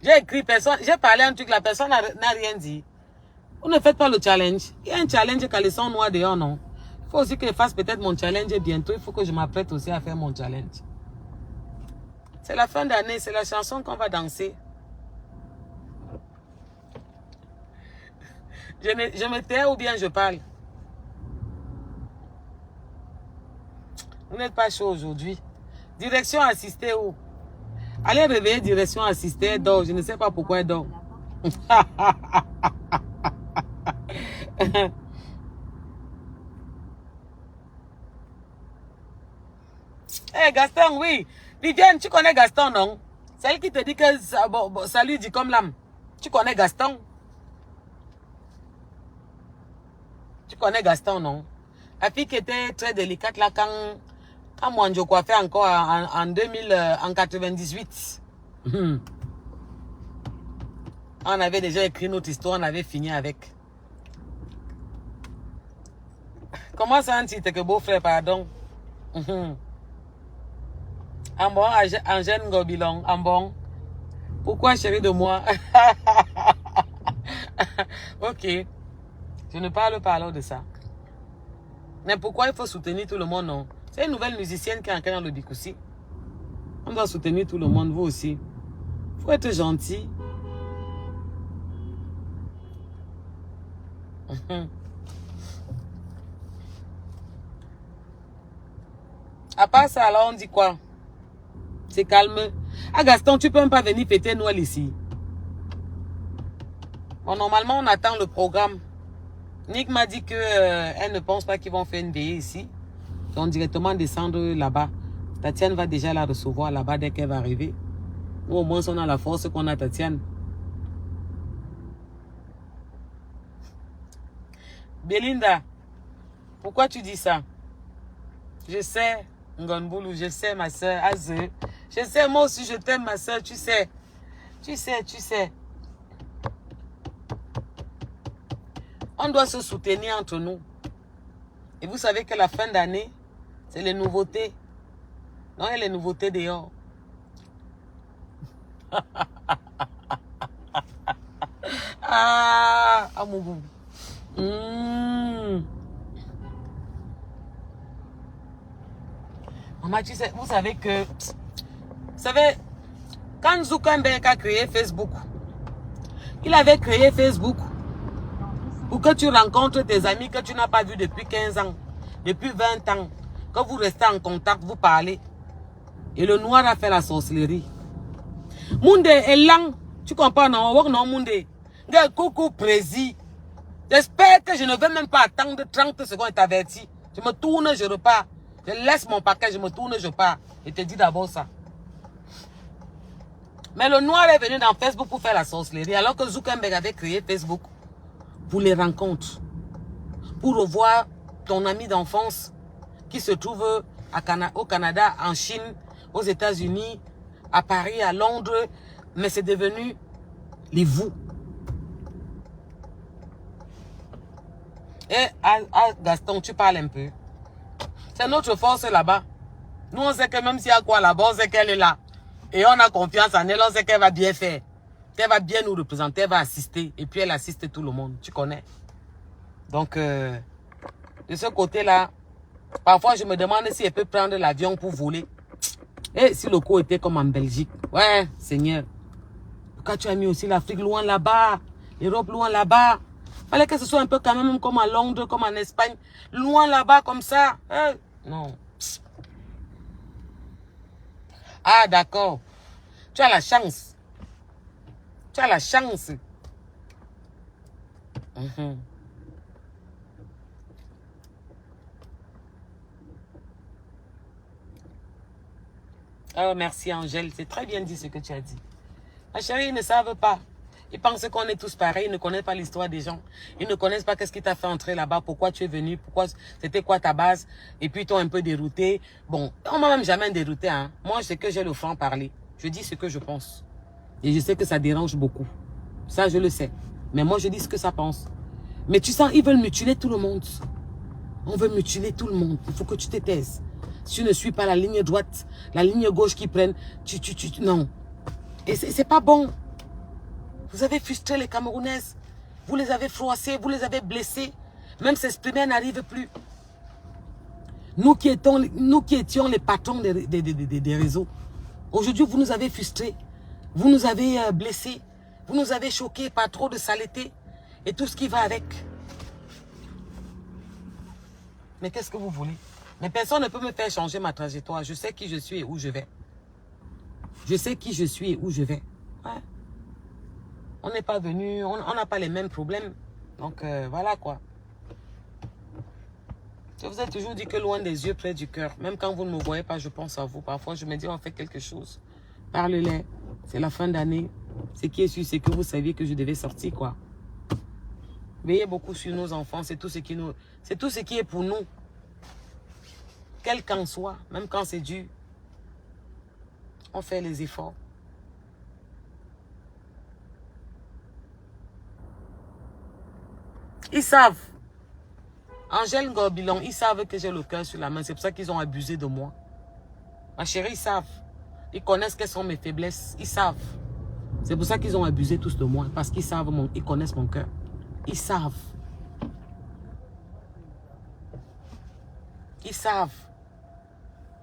J'ai écrit personne, j'ai parlé un truc, la personne n'a rien dit. Vous ne faites pas le challenge. Il y a un challenge caleçon noir dehors, non? Il faut aussi que je fasse peut-être mon challenge bientôt. Il faut que je m'apprête aussi à faire mon challenge. C'est la fin d'année, c'est la chanson qu'on va danser. Je me tais ou bien je parle? Vous n'êtes pas chaud aujourd'hui. Direction assistée où? Allez réveiller direction assistée, elle dort. Je ne sais pas pourquoi elle dort. Hey Gaston, oui. Viviane, tu connais Gaston, non? C'est elle qui te dit que ça lui dit comme l'âme. Tu connais Gaston? Tu connais Gaston, non? La fille qui était très délicate là quand moi je coiffais encore en 98. On avait déjà écrit notre histoire, on avait fini avec. Comment ça un titre que beau-frère, pardon? En bon, Angèle Gobilon, en bon. Pourquoi chérie de moi? Ok. Je ne parle pas alors de ça. Mais pourquoi il faut soutenir tout le monde, non? C'est une nouvelle musicienne qui est entrée dans le Bikousi. On doit soutenir tout le monde, vous aussi. Il faut être gentil. À part ça, alors on dit quoi? C'est calme. Ah Gaston, tu peux même pas venir fêter Noël ici. Bon, normalement, on attend le programme. Nick m'a dit qu'elle ne pense pas qu'ils vont faire une veillée ici. Donc, directement descendre là-bas. Tatiane va déjà la recevoir là-bas dès qu'elle va arriver. Ou au moins, on a la force qu'on a Tatiane. Belinda, pourquoi tu dis ça? Je sais, Ngonboulou, je sais, ma soeur, Azeu. Je sais, moi aussi, je t'aime, ma soeur, tu sais. Tu sais. On doit se soutenir entre nous. Et vous savez que la fin d'année, c'est les nouveautés. Non, il y a les nouveautés dehors. Ah, Amougou. Maman, tu sais, vous savez que... Vous savez, quand Zuckerberg a créé Facebook, il avait créé Facebook pour que tu rencontres tes amis que tu n'as pas vus depuis 15 ans, depuis 20 ans, que vous restez en contact, vous parlez. Et le noir a fait la sorcellerie. Munde est lent. Tu comprends, non? Non, Munde. Coucou, prési. J'espère que je ne vais même pas attendre 30 secondes et t'avertir. Je me tourne, je repars. Je laisse mon paquet, je me tourne, je pars. Et te dis d'abord ça. Mais le noir est venu dans Facebook pour faire la sorcellerie. Alors que Zuckerberg avait créé Facebook pour les rencontres. Pour revoir ton ami d'enfance qui se trouve au Canada, en Chine, aux États-Unis, à Paris, à Londres. Mais c'est devenu les vous. Et Gaston, tu parles un peu. C'est notre force là-bas. Nous, on sait que même s'il y a quoi là-bas, on sait qu'elle est là. Et on a confiance en elle, on sait qu'elle va bien faire. Qu'elle va bien nous représenter, elle va assister. Et puis elle assiste tout le monde, tu connais. Donc, de ce côté-là, parfois je me demande si elle peut prendre l'avion pour voler. Et si le coup était comme en Belgique. Ouais, Seigneur. Pourquoi tu as mis aussi l'Afrique loin là-bas, l'Europe loin là-bas? Fallait que ce soit un peu quand même comme à Londres, comme en Espagne. Loin là-bas comme ça. Non. Ah, d'accord. Tu as la chance. Tu as la chance. Oh, merci Angèle. C'est très bien dit ce que tu as dit. Ma chérie, ils ne savent pas. Ils pensent qu'on est tous pareils. Ils ne connaissent pas l'histoire des gens. Ils ne connaissent pas qu'est-ce qui t'a fait entrer là-bas. Pourquoi tu es venu. Pourquoi c'était quoi ta base. Et puis ils t'ont un peu dérouté. Bon, on m'a même jamais dérouté. Hein. Moi, je sais que j'ai le franc-parler. Je dis ce que je pense. Et je sais que ça dérange beaucoup. Ça, je le sais. Mais moi, je dis ce que ça pense. Mais tu sens, ils veulent mutiler tout le monde. On veut mutiler tout le monde. Il faut que tu te taises. Si tu ne suis pas la ligne droite, la ligne gauche qui prennent, non. Et c'est pas bon. Vous avez frustré les Camerounaises. Vous les avez froissées, vous les avez blessées. Même s'exprimer n'arrive plus. Nous qui étions les patrons des réseaux. Aujourd'hui, vous nous avez frustrés. Vous nous avez blessés. Vous nous avez choqués par trop de saleté. Et tout ce qui va avec. Mais qu'est-ce que vous voulez? Mais personne ne peut me faire changer ma trajectoire. Je sais qui je suis et où je vais. Je sais qui je suis et où je vais. Ouais. On n'est pas venu, on n'a pas les mêmes problèmes. Donc, voilà quoi. Je vous ai toujours dit que loin des yeux, près du cœur. Même quand vous ne me voyez pas, je pense à vous. Parfois, je me dis, on fait quelque chose. Parle-les. C'est la fin d'année. Ce qui est sûr, c'est que vous saviez que je devais sortir, quoi. Veillez beaucoup sur nos enfants. C'est tout ce qui nous... C'est tout ce qui est pour nous. Quel qu'en soit, même quand c'est dur. On fait les efforts. Ils savent. Angèle Gorbilon, ils savent que j'ai le cœur sur la main. C'est pour ça qu'ils ont abusé de moi. Ma chérie, ils savent. Ils connaissent quelles sont mes faiblesses. Ils savent. C'est pour ça qu'ils ont abusé tous de moi. Parce qu'ils savent, ils connaissent mon cœur. Ils savent. Ils savent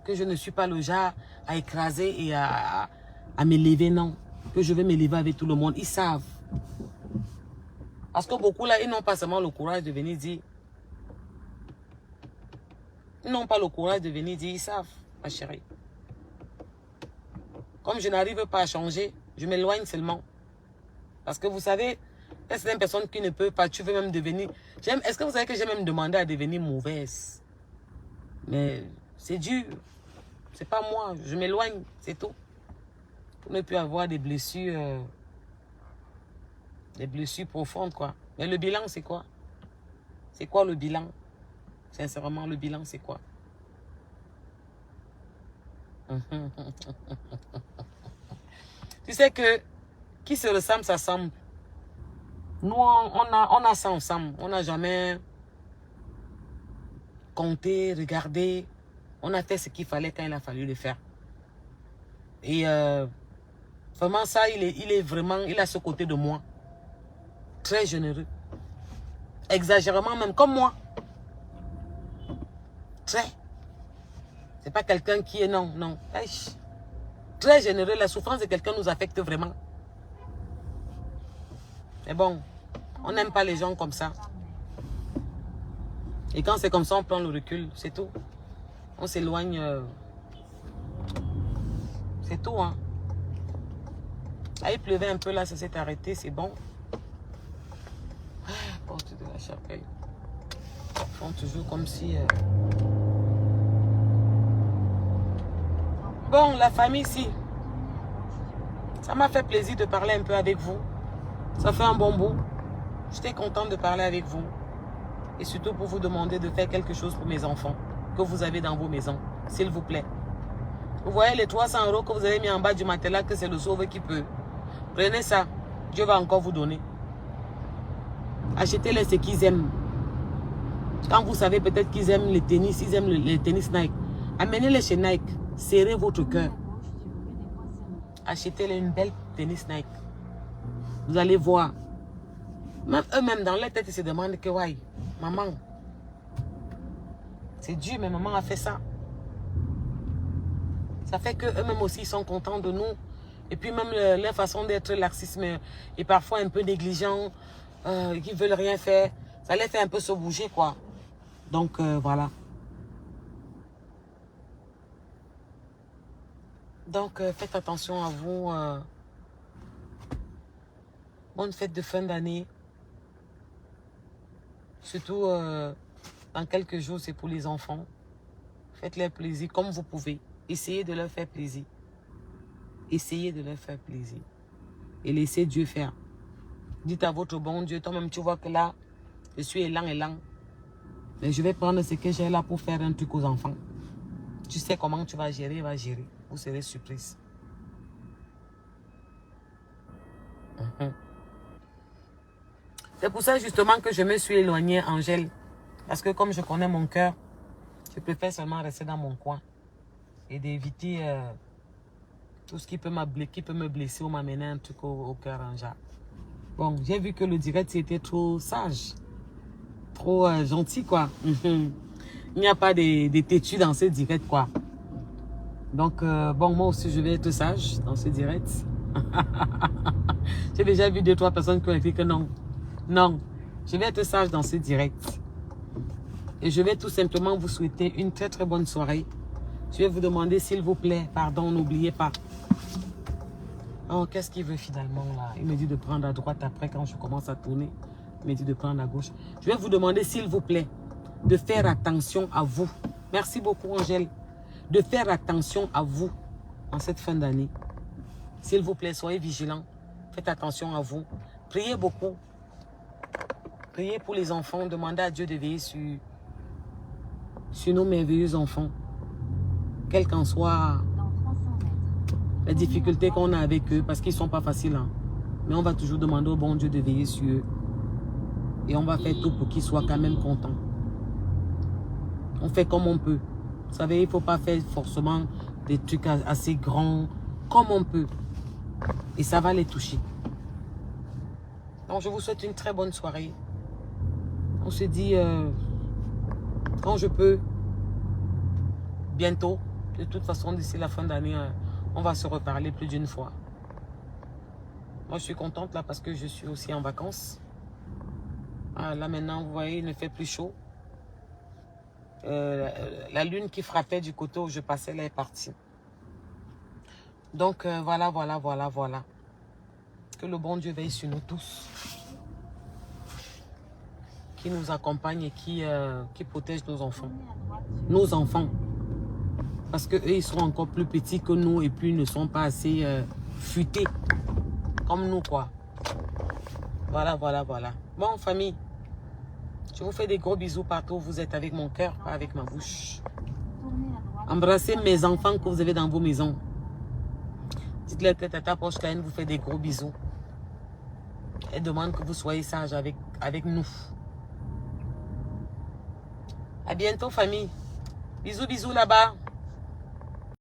que je ne suis pas le genre à écraser et à m'élever, non. Que je vais m'élever avec tout le monde. Ils savent. Parce que beaucoup là, ils n'ont pas seulement le courage de venir dire. Ils n'ont pas le courage de venir dire, ils savent, ma chérie. Comme je n'arrive pas à changer, je m'éloigne seulement. Parce que vous savez, il y a certaines personnes qui ne peuvent pas, tu veux même devenir... Est-ce que vous savez que j'ai même demandé à devenir mauvaise? Mais c'est dur. C'est pas moi, je m'éloigne, c'est tout. Pour ne plus avoir des blessures profondes, quoi. Mais le bilan, c'est quoi? C'est quoi le bilan? Sincèrement, le bilan, c'est quoi? Tu sais que qui se ressemble, s'assemble. Nous, on a ça ensemble. On n'a jamais compté, regardé. On a fait ce qu'il fallait quand il a fallu le faire. Et vraiment, ça, il a ce côté de moi. Très généreux. Exagérément même, comme moi. Très. C'est pas quelqu'un qui est non. Aïe. Très généreux. La souffrance de quelqu'un nous affecte vraiment. Mais bon, on n'aime pas les gens comme ça. Et quand c'est comme ça, on prend le recul. C'est tout. On s'éloigne. C'est tout, hein. Là, il pleuvait un peu, là, ça s'est arrêté. C'est bon. Porte de la chapelle. Ils font toujours comme si... Bon, la famille ici. Ça m'a fait plaisir de parler un peu avec vous. Ça fait un bon bout. J'étais contente de parler avec vous. Et surtout pour vous demander de faire quelque chose pour mes enfants. Que vous avez dans vos maisons. S'il vous plaît. Vous voyez les 300 € que vous avez mis en bas du matelas, que c'est le sauve qui peut. Prenez ça. Dieu va encore vous donner. Achetez-les ce qu'ils aiment. Quand vous savez peut-être qu'ils aiment les tennis, ils aiment les tennis Nike. Amenez-les chez Nike. Serrez votre cœur. Achetez-les une belle tennis Nike. Vous allez voir. Même eux-mêmes dans leur tête, ils se demandent que, ouais, maman, c'est dur, mais maman a fait ça. Ça fait qu'eux-mêmes aussi, ils sont contents de nous. Et puis même leur façon d'être laxisme et parfois un peu négligent, qui ne veulent rien faire, ça les fait un peu se bouger, quoi. Donc, voilà. Donc, faites attention à vous. Bonne fête de fin d'année. Surtout, dans quelques jours, c'est pour les enfants. Faites-leur plaisir comme vous pouvez. Essayez de leur faire plaisir. Essayez de leur faire plaisir. Et laissez Dieu faire. Dites à votre bon Dieu, toi-même, tu vois que là, je suis élan. Mais je vais prendre ce que j'ai là pour faire un truc aux enfants. Tu sais comment tu vas gérer, va gérer. Vous serez surprise. C'est pour ça justement que je me suis éloignée, Angèle. Parce que comme je connais mon cœur, je préfère seulement rester dans mon coin. Et d'éviter tout ce qui peut me blesser ou m'amener un truc au cœur en genre. Bon, j'ai vu que le direct c'était trop sage. Trop gentil, quoi. Il n'y a pas de têtu dans ce direct, quoi. Donc, bon, moi aussi, je vais être sage dans ce direct. J'ai déjà vu 2-3 personnes qui ont écrit que non. Non, je vais être sage dans ce direct. Et je vais tout simplement vous souhaiter une très très bonne soirée. Je vais vous demander s'il vous plaît, pardon, n'oubliez pas. Oh, qu'est-ce qu'il veut finalement là? Il me dit de prendre à droite après quand je commence à tourner. Il me dit de prendre à gauche. Je vais vous demander s'il vous plaît de faire attention à vous. Merci beaucoup Angèle. De faire attention à vous en cette fin d'année. S'il vous plaît, soyez vigilants. Faites attention à vous. Priez beaucoup. Priez pour les enfants. Demandez à Dieu de veiller sur nos merveilleux enfants. Quelle qu'en soit Dans 300 mètres. la difficulté qu'on a avec eux, parce qu'ils ne sont pas faciles. Hein. Mais on va toujours demander au bon Dieu de veiller sur eux. Et on va faire tout pour qu'ils soient quand même contents. On fait comme on peut. Vous savez, il ne faut pas faire forcément des trucs assez grands, comme on peut. Et ça va les toucher. Donc, je vous souhaite une très bonne soirée. On se dit, quand je peux, bientôt. De toute façon, d'ici la fin d'année, on va se reparler plus d'une fois. Moi, je suis contente là parce que je suis aussi en vacances. Ah, là, maintenant, vous voyez, il ne fait plus chaud. La lune qui frappait du côté où je passais, là, est partie. Donc, voilà. Que le bon Dieu veille sur nous tous. Qui nous accompagne et qui protège nos enfants. Tournez à droite sur Nos enfants. Parce qu'eux, ils sont encore plus petits que nous et puis ils ne sont pas assez futés. Comme nous, quoi. Voilà. Bon, famille. Je vous fais des gros bisous partout où vous êtes avec mon cœur, pas avec ma bouche. Tournez à droite. Embrassez mes enfants que vous avez dans vos maisons. Dites-leur que Tata Prochaine vous fait des gros bisous. Elle demande que vous soyez sages avec nous. À bientôt, famille. Bisous là-bas.